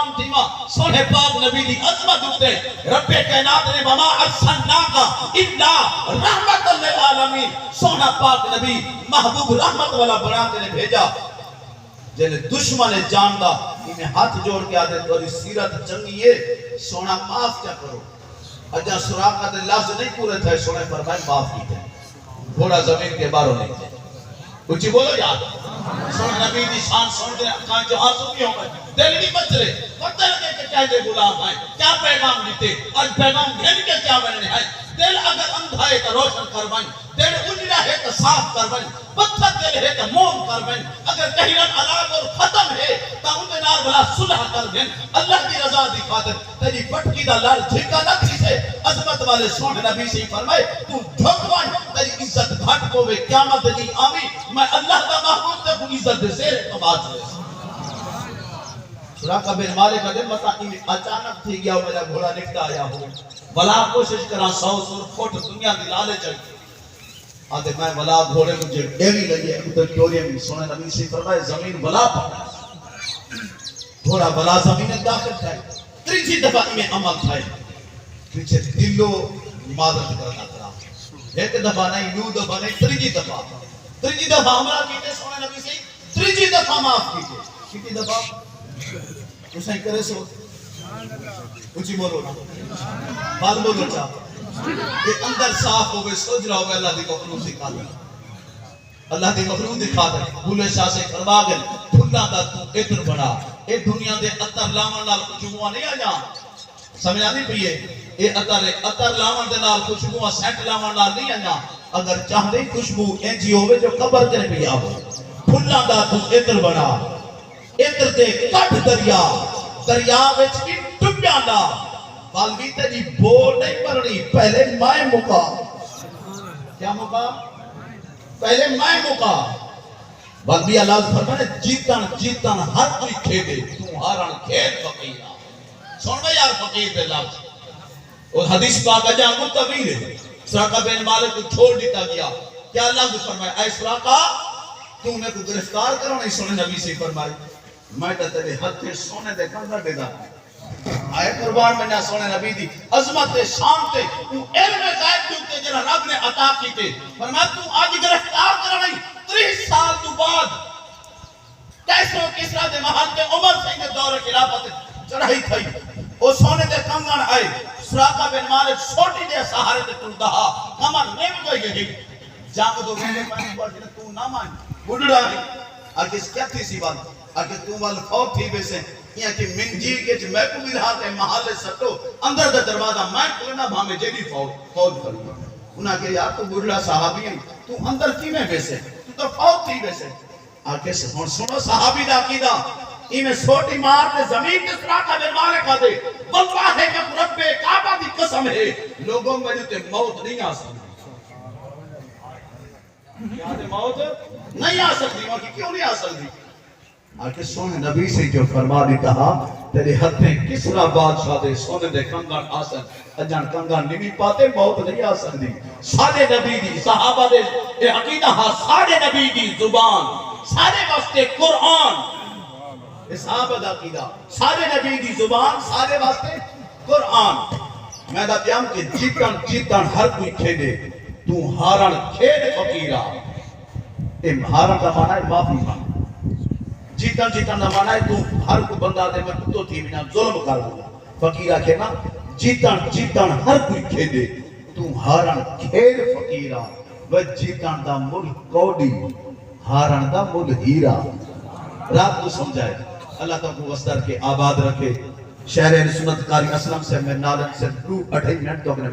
قربان تھیما سونے پاک نبی دی عظمت ہوتے رب کائنات نے وما ارسلناکا الا رحمت للعالمین سونا پاک نبی محبوب رحمت والا بنا کے بھیجا جنہیں دشمن جاندہ انہیں ہاتھ جوڑ کے آدھے تو سیرت چنگی ہے سونا معاف کیا کرو اجا سراقہ دے لفظ نہیں پورے تھے سونے فرمائے معاف کی تھے گھوڑا زمین کے باروں نہیں تھے کچھ بولو یاد سونا نبی دی شان سن دے کہاں جو آنسو بھی ہوں گے دل نہیں بچ رہے پتہ لگے کہ کیا دے غلام ہیں کیا پیغام دیتے آج پیغام گھن کے کیا بننے ہیں دل اگر اندھا ہے تو روشن کروائیں دل اجڑا ہے تو صاف کروائیں پتھر دل ہے تو موم کروائیں اگر کہیرن علاق اور ختم ہے تو ان کے نال بلا صلح کروائیں اللہ کی رضا دی خاطر تیری پٹکی دا لال جھکا نہ تھی سے عظمت والے سونے نبی سے فرمائے تو جھکوائیں تیری عزت گھٹ کو بے قیامت دی آمی میں اللہ کا محبوب تے کو عزت دے زیر کمات لے سراقہ بن مالک کا دن بتا انہیں اچانک تھی گیا میرا گھوڑا نکتا آیا ہو بلا کوشش کرا 100 سور فٹ دنیا دی لالے چاہیے آدھے میں بلا گھوڑے مجھے ڈیری لگی ہے اتر کیوری میں سونے نبی سے فرمائے زمین بلا پڑا گھوڑا بلا زمین داخل تھا تریجی دفعہ میں عمل تھا پیچھے دلو مادت کرنا تھا ایک دفعہ نہیں نو دفعہ نہیں تریجی دفعہ عملہ کیتے سونے نبی سے تریجی دفعہ معاف کیتے کتنی دفعہ اسے کرے سو اچھی بولو نا بات بولو چاہتا یہ اندر صاف ہوئے سوچ رہا ہوئے اللہ دی مخلوق دکھا دے اللہ دی مخلوق دکھا دے بھولے شاہ سے کروا گئے بھولا دا تو اتر بڑا اے دنیا دے اتر لامن نال خوشبوہ نہیں آ جا سمجھا نہیں پیئے اے اتر لامن دے نال خوشبوہ سینٹ لامن نال نہیں آ جا اگر چاہ دے خوشبو اینجی ہوئے جو قبر کے پہ آ بھولا دا تو اتر بڑا اتر دے کٹ دریا وچ بھی ڈبیا نہ بالوی تیری بو نہیں پڑنی پہلے مائیں مکا کیا مکا پہلے مائیں مکا بالوی اللہ فرمانے جیتن ہر کوئی کھیدے تو ہارن کھید فقیرہ سن میں یار فقیر دے لفظ اور حدیث پاک جہاں متویر ہے سراقہ بن مالک کو چھوڑ دیتا گیا کیا اللہ کو فرمائے اے سراقہ تو میں کو گرفتار کرو نہیں سونے نبی سے فرمائے میں تو تیرے ہتھے سونے دے کنگا دے دا آئے قربان میں نہ سونے نبی دی عظمت شان تے تو علم غائب دوتے جنہ رب نے عطا کی تے فرمایا تو آج گرفتار کر نہیں 30 سال تو بعد کیسو کسرا دے محل تے عمر سنگ دور خلافت چڑھائی تھئی وہ سونے دے کنگن آئے سراقہ بن مالک چھوٹی دے سہارے تے تل دہا کمر نیم گئی گئی جانگ دو گئے پانی پڑھ جنہ تو نہ مان بڑھڑا نہیں آکس کیا تھی سی بات آکے تو وال فوت تھی بیسے یہاں کہ من جی کے جو میں کو بھی رہا تھے محل سٹو اندر دا دروازہ میں کلنا بھامے جے بھی فوت کروں انہاں کہ یار تو بڑھڑا صحابی ہیں تو اندر کی میں بیسے تو فوت تھی بیسے آکے سنو صحابی دا عقیدہ میں سوٹی مار دے زمین کے سراقہ بن مالک آ دے واللہ ہے کہ رب کعبہ دی قسم ہے لوگوں میں جو تے موت نہیں آ سکتی کیا دے موت نہیں آ سکتی وہاں کی کیوں نہیں آ سکتی آکے سونے نبی سے جو فرما دیتا تیرے ہتھیں کسرا بادشاہ دے سونے دے کنگان آسن اجان کنگان نہیں پاتے موت نہیں آ سکتی سارے نبی دی صحابہ دے اے عقیدہ سارے نبی دی زبان سارے واسطے قرآن اے صحابہ دا عقیدہ سارے نبی دی زبان سارے واسطے قرآن میں دا پیام کہ جیتن ہر کوئی کھیدے تو ہارن کھید فقیرہ اے ہارن کا معنی ہے معافی مانگ جیتن نہ مانا ہے تو ہر کو بندہ دے میں کتو تھی بنا ظلم کر دوں فقیرہ کہنا جیتن ہر کوئی کھیدے تو ہارن کھید فقیرہ و جیتن دا مل کوڑی ہارن دا مل ہیرہ رات کو سمجھائے اللہ تعالیٰ کو وستر کے آباد رکھے شہر سنت کاری اسلام سے میں نالن سے 2 منٹ تو